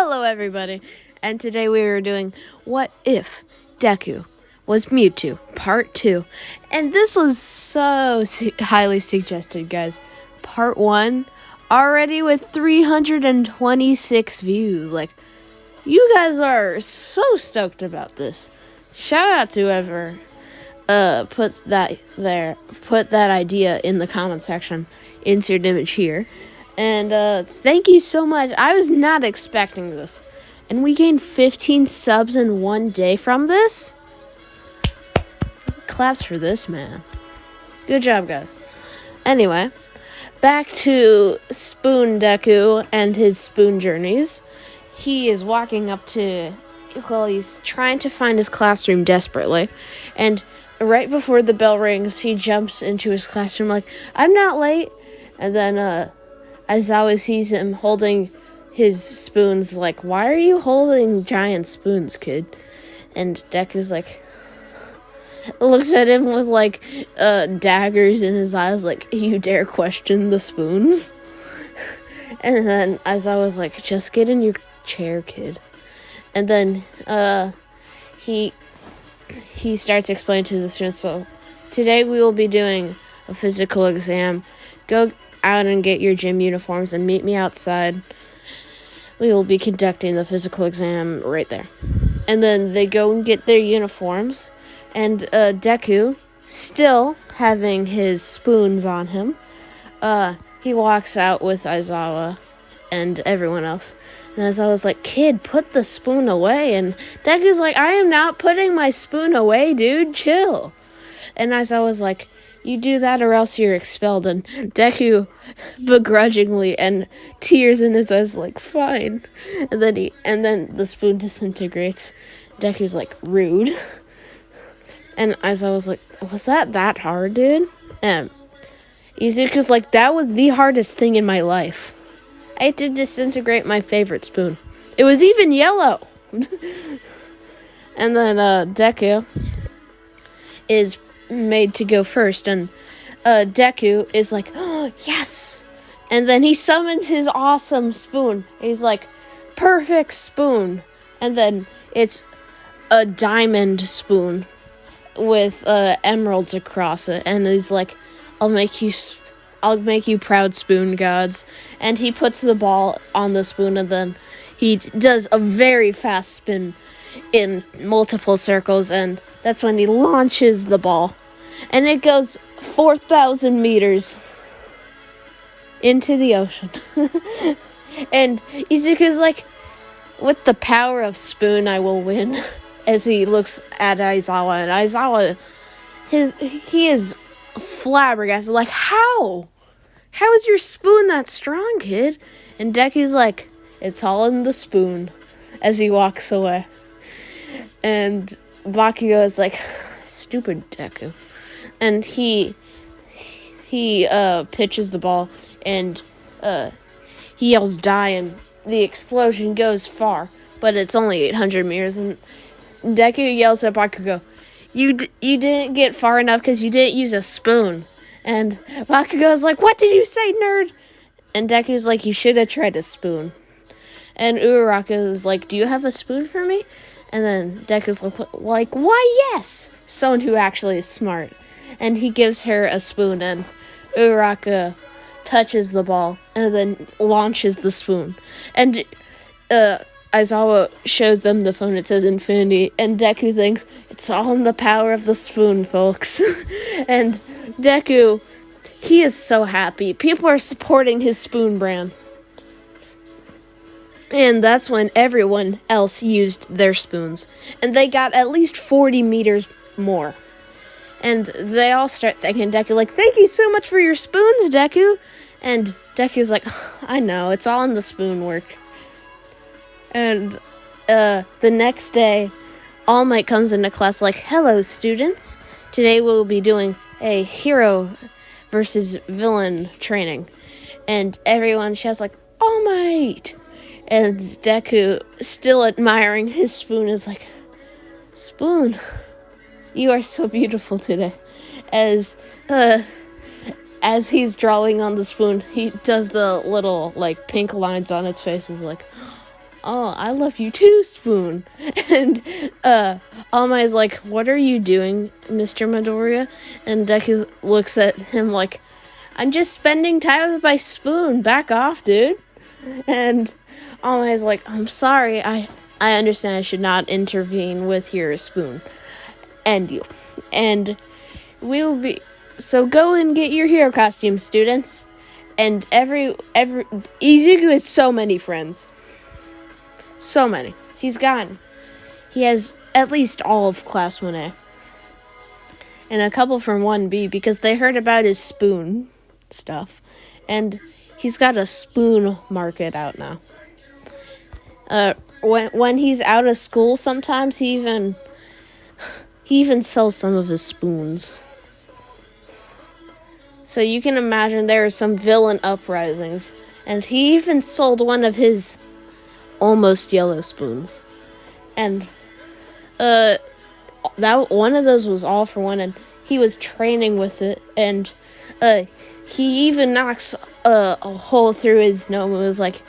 Hello, everybody, and today we are doing What If Deku Was Mewtwo, Part 2. And this was so highly suggested, guys. Part 1, already with 326 views. You guys are so stoked about this. Shout out to whoever put that idea in the comment section. Insert image here. And thank you so much. I was not expecting this. And we gained 15 subs in one day from this? Claps for this, man. Good job, guys. Anyway, back to Spoon Deku and his spoon journeys. He is walking up to... he's trying to find his classroom desperately. And right before the bell rings, he jumps into his classroom like, I'm not late. And then, Aizawa sees him holding his spoons, like, why are you holding giant spoons, kid? And Deku's like, looks at him with, daggers in his eyes, like, you dare question the spoons? And then Aizawa's like, just get in your chair, kid. And then, he starts explaining to the students, so, today we will be doing a physical exam. Go out and get your gym uniforms and meet me outside. We will be conducting the physical exam right there. And then they go and get their uniforms, and Deku, still having his spoons on him, he walks out with Aizawa and everyone else. And Aizawa's like, kid, put the spoon away. And Deku's like, I am not putting my spoon away, dude, chill. And Aizawa's like, you do that or else you're expelled. And Deku begrudgingly and tears in his eyes like, fine. And then the spoon disintegrates. Deku's like, rude. And Aizawa's like, was that hard, dude? And Izuku's like, that was the hardest thing in my life. I had to disintegrate my favorite spoon. It was even yellow. And then Deku is made to go first, and Deku is like, oh, yes! And then he summons his awesome spoon. He's like, perfect spoon. And then it's a diamond spoon with emeralds across it, and he's like, I'll make you proud, spoon gods. And he puts the ball on the spoon, and then he does a very fast spin in multiple circles, and that's when he launches the ball. And it goes 4,000 meters into the ocean. And Izuku's like, with the power of spoon, I will win. As he looks at Aizawa, and Aizawa, he is flabbergasted. Like, how? How is your spoon that strong, kid? And Deku's like, it's all in the spoon, as he walks away. And Bakugo is like, stupid Deku. And he pitches the ball, and he yells die, and the explosion goes far, but it's only 800 meters. And Deku yells at Bakugo, you didn't get far enough because you didn't use a spoon. And Bakugo's like, what did you say, nerd? And Deku's like, you should have tried a spoon. And Uraraka is like, do you have a spoon for me? And then Deku's like, why, yes! Someone who actually is smart. And he gives her a spoon, and Uraraka touches the ball, and then launches the spoon. And Aizawa shows them the phone. It says infinity, and Deku thinks, it's all in the power of the spoon, folks. And Deku, he is so happy. People are supporting his spoon brand. And that's when everyone else used their spoons. And they got at least 40 meters more. And they all start thanking Deku, like, thank you so much for your spoons, Deku. And Deku's like, I know, it's all in the spoon work. And the next day, All Might comes into class like, hello, students. Today we'll be doing a hero versus villain training. And everyone shouts like, All Might! And Deku, still admiring his spoon, is like, Spoon, you are so beautiful today. As he's drawing on the spoon, he does the little, pink lines on its face. Is like, oh, I love you too, Spoon. And All Might's like, what are you doing, Mr. Midoriya? And Deku looks at him like, I'm just spending time with my Spoon. Back off, dude. And All Might's like, I'm sorry. I understand I should not intervene with your Spoon and you. And we'll be... So go and get your hero costumes, students. And every Izuku has so many friends. So many. He has at least all of Class 1A. And a couple from 1B because they heard about his Spoon stuff. And he's got a Spoon market out now. When he's out of school sometimes he even sells some of his spoons. So you can imagine there are some villain uprisings. And he even sold one of his almost yellow spoons. And that one of those was all for one, and he was training with it, and he even knocks a hole through his nose and was like,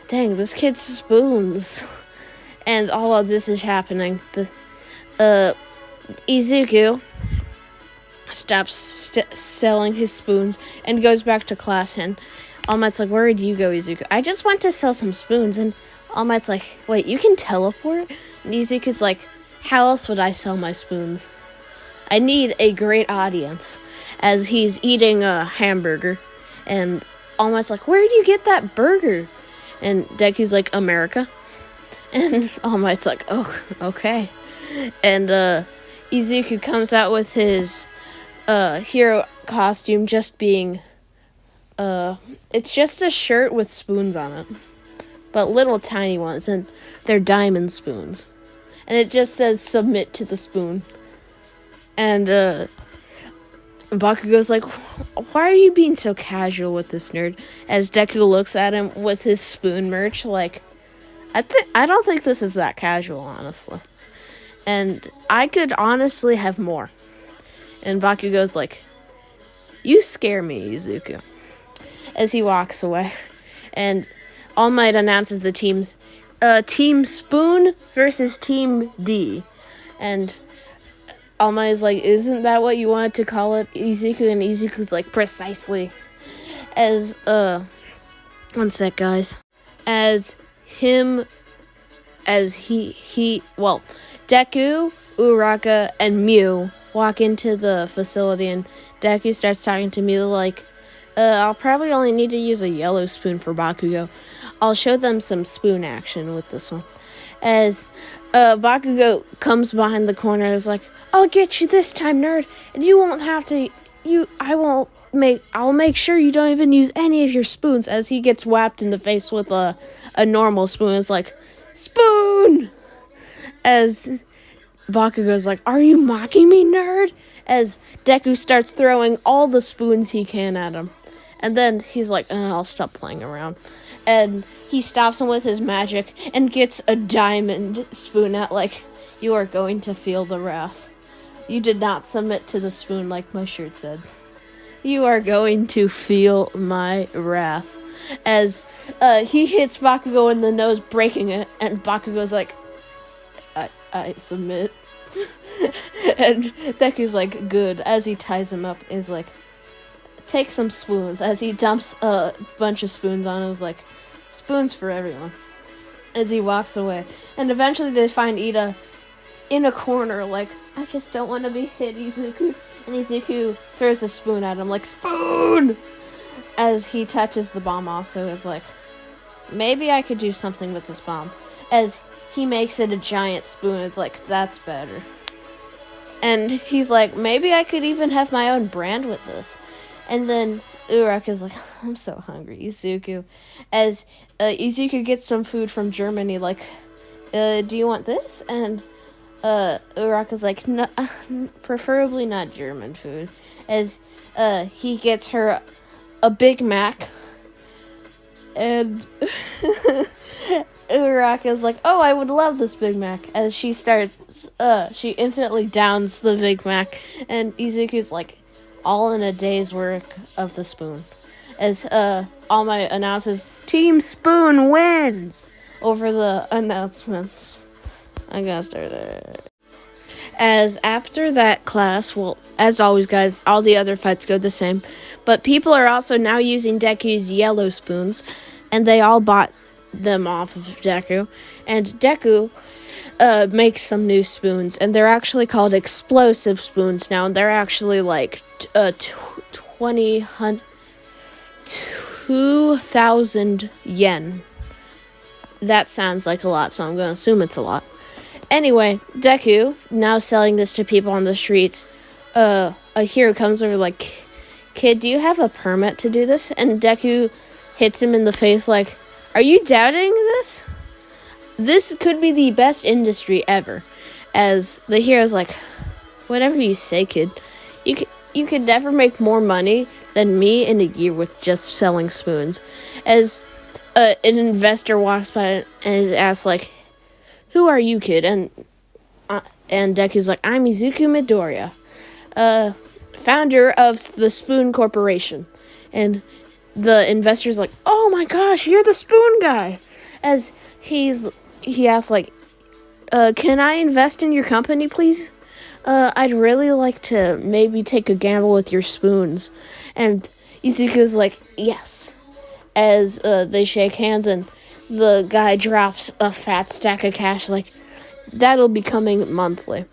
dang, this kid's spoons. And all of this is happening. Izuku stops selling his spoons and goes back to class, and All Might's like, where did you go, Izuku? I just went to sell some spoons. And All Might's like, wait, you can teleport? And Izuku's like, how else would I sell my spoons? I need a great audience. As he's eating a hamburger, and All Might's like, where did you get that burger? And Deku's like, America. And All Might's like, oh, okay. And Izuku comes out with his hero costume, just being it's just a shirt with spoons on it, but little tiny ones, and they're diamond spoons, and it just says submit to the spoon. And Bakugo's like, why are you being so casual with this nerd? As Deku looks at him with his spoon merch, like, I don't think this is that casual, honestly, and I could honestly have more. And Bakugo's like, you scare me, Izuku, as he walks away. And All Might announces the teams, Team Spoon versus Team D. And All Might is like, isn't that what you wanted to call it, Izuku? And Izuku's like, precisely. As, one sec, guys. Deku, Uraka, and Mew walk into the facility, and Deku starts talking to Mew like, I'll probably only need to use a yellow spoon for Bakugo. I'll show them some spoon action with this one. As Bakugo comes behind the corner and is like, I'll get you this time, nerd, and you won't have to, I'll make sure you don't even use any of your spoons, as he gets whapped in the face with a normal spoon. It's like, spoon! As Bakugo's like, are you mocking me, nerd? As Deku starts throwing all the spoons he can at him. And then he's like, I'll stop playing around. And he stops him with his magic and gets a diamond spoon out, like, you are going to feel the wrath. You did not submit to the spoon like my shirt said. You are going to feel my wrath. As he hits Bakugo in the nose, breaking it, and Bakugo's like, I submit. And Deku's like, good. As he ties him up, is like, take some spoons. As he dumps a bunch of spoons on, it was like, spoons for everyone. As he walks away. And eventually they find Ida in a corner, like, I just don't want to be hit, Izuku. And Izuku throws a spoon at him, like, spoon! As he touches the bomb also, is like, maybe I could do something with this bomb. As he makes it a giant spoon, it's like, that's better. And he's like, maybe I could even have my own brand with this. And then Uraka's like, I'm so hungry, Izuku. As Izuku gets some food from Germany, like, do you want this? And Uraka's like, no, preferably not German food. As he gets her a Big Mac. And Uraka's like, oh, I would love this Big Mac. As she starts, she instantly downs the Big Mac. And Izuku's like, all in a day's work of the spoon. As All Might announces, Team Spoon wins! over the announcements. I gotta start it. As after that class, well, as always, guys, all the other fights go the same. But people are also now using Deku's yellow spoons, and they all bought them off of Deku. And Deku makes some new spoons, and they're actually called explosive spoons now, and they're actually like 2,000 yen. That sounds like a lot, so I'm going to assume it's a lot. Anyway, Deku, now selling this to people on the streets, a hero comes over like, kid, do you have a permit to do this? And Deku hits him in the face like, are you doubting this? This could be the best industry ever. As the hero's like, whatever you say, kid. You could never make more money than me in a year with just selling spoons. As an investor walks by and asks like, who are you, kid? And Deku's like, I'm Izuku Midoriya, founder of the Spoon Corporation. And the investor's like, oh my gosh, you're the spoon guy. As he asks like, can I invest in your company, please? I'd really like to maybe take a gamble with your spoons. And Izuku's like, yes. As they shake hands and the guy drops a fat stack of cash like, that'll be coming monthly.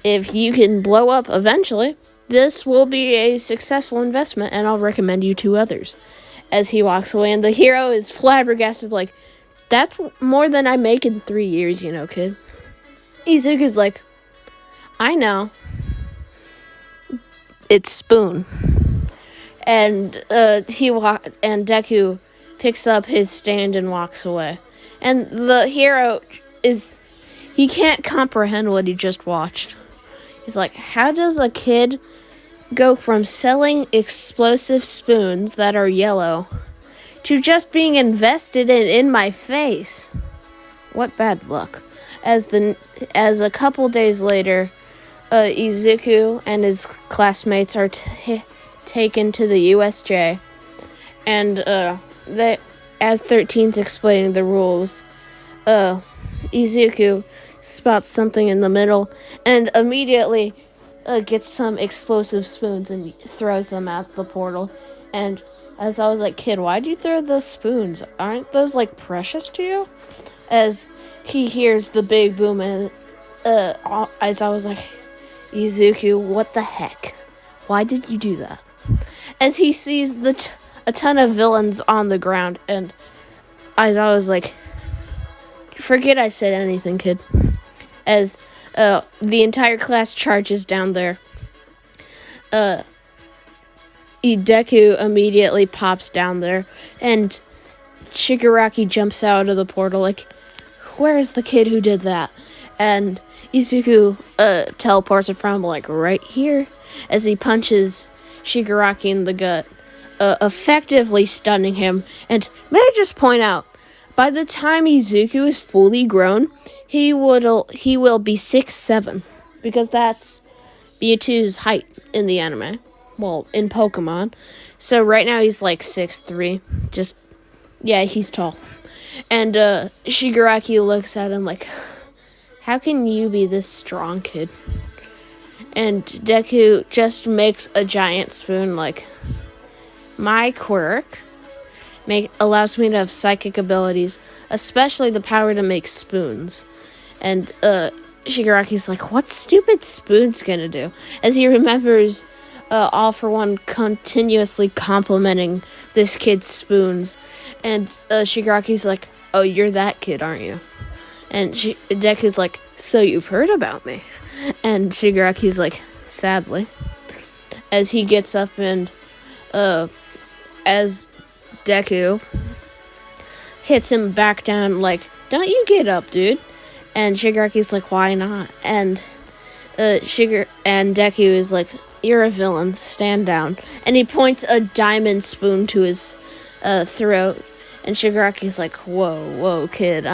If you can blow up eventually, this will be a successful investment and I'll recommend you to others. As he walks away and the hero is flabbergasted like, that's more than I make in 3 years, kid. Izuku's like, I know. It's spoon. And and Deku picks up his stand and walks away. And the hero he can't comprehend what he just watched. He's like, how does a kid go from selling explosive spoons that are yellow to just being invested in my face? What bad luck. As a couple days later, Izuku and his classmates are taken to the USJ, and as 13's explaining the rules, Izuku spots something in the middle and immediately gets some explosive spoons and throws them at the portal. And as I was like, kid, why'd you throw those spoons? Aren't those like precious to you? As he hears the big boom, and as I was like, Izuku, what the heck? Why did you do that? As he sees a ton of villains on the ground, and as I was like, forget I said anything, kid. As the entire class charges down there, Deku immediately pops down there, and Shigaraki jumps out of the portal like, where is the kid who did that? And Izuku teleports in front of him like, right here, as he punches Shigaraki in the gut, effectively stunning him. And may I just point out, by the time Izuku is fully grown, he will be 6'7", because that's Mewtwo's height in the anime. Well, in Pokemon. So right now he's like 6'3". He's tall. And Shigaraki looks at him like, how can you be this strong, kid? And Deku just makes a giant spoon like, my quirk allows me to have psychic abilities, especially the power to make spoons. And Shigaraki's like, what's stupid spoons gonna do? As he remembers All For One continuously complimenting this kid's spoons. And Shigaraki's like, oh, you're that kid, aren't you? And Deku's like, so you've heard about me? And Shigaraki's like, sadly. As he gets up and as Deku hits him back down like, don't you get up, dude. And Shigaraki's like, why not? And Deku is like, you're a villain, stand down. And he points a diamond spoon to his throat. And Shigaraki's like, whoa, kid,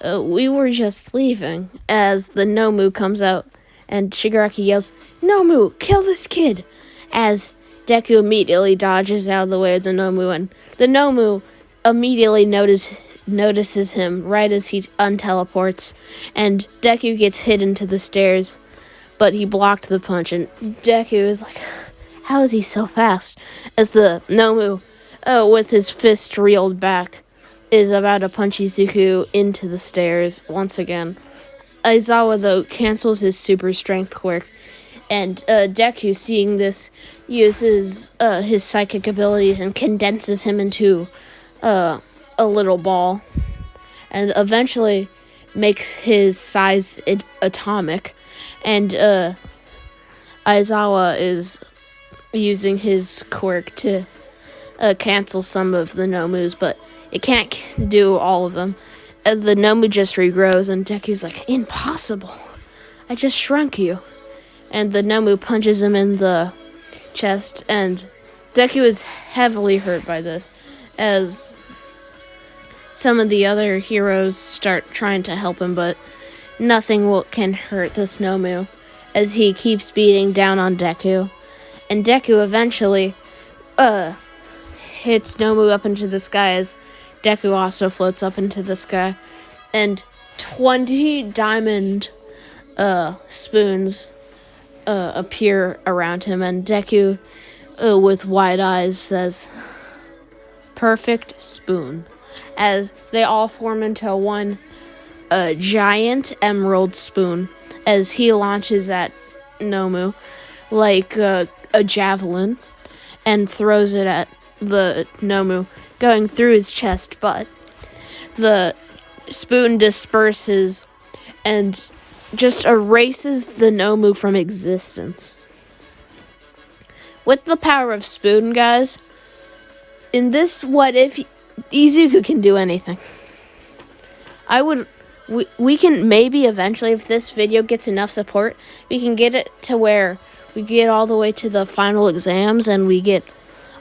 we were just leaving. As the Nomu comes out, and Shigaraki yells, Nomu, kill this kid! As Deku immediately dodges out of the way of the Nomu, and the Nomu immediately notices him right as he unteleports, and Deku gets hit into the stairs, but he blocked the punch, and Deku is like, how is he so fast? As the Nomu, with his fist reeled back, is about to punch Izuku into the stairs once again. Aizawa, though, cancels his super strength quirk, and Deku, seeing this, uses his psychic abilities and condenses him into a little ball, and eventually makes his size atomic. And Aizawa is using his quirk to cancel some of the Nomus, but it can't do all of them. The Nomu just regrows, and Deku's like, impossible! I just shrunk you. And the Nomu punches him in the chest, and Deku is heavily hurt by this, as some of the other heroes start trying to help him, but nothing can hurt this Nomu, as he keeps beating down on Deku. And Deku eventually hits Nomu up into the sky, as Deku also floats up into the sky. And 20 diamond spoons appear around him, and Deku, with wide eyes, says, perfect spoon, as they all form into one giant emerald spoon, as he launches at Nomu like a javelin and throws it at the Nomu, going through his chest, but the spoon disperses and just erases the Nomu from existence. With the power of spoon, guys, in this what if, Izuku can do anything. We can maybe eventually, if this video gets enough support, we can get it to where we get all the way to the final exams and we get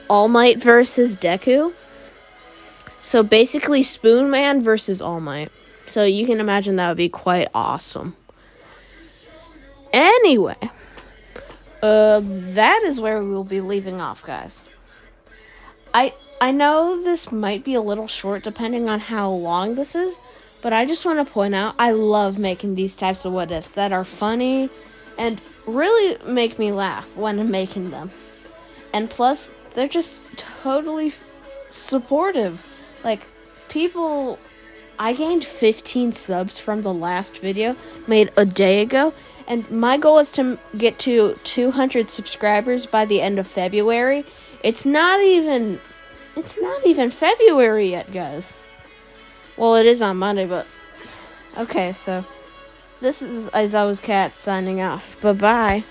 All Might versus Deku. So basically Spoon Man versus All Might. So you can imagine that would be quite awesome. Anyway, that is where we will be leaving off, guys. I know this might be a little short depending on how long this is, but I just want to point out I love making these types of what ifs that are funny and really make me laugh when I'm making them. And plus, they're just totally supportive. Like, people, I gained 15 subs from the last video made a day ago, and my goal is to get to 200 subscribers by the end of February. It's not even February yet, guys. Well, it is on Monday, but okay, so this is Aizawa's Cat signing off. Bye-bye.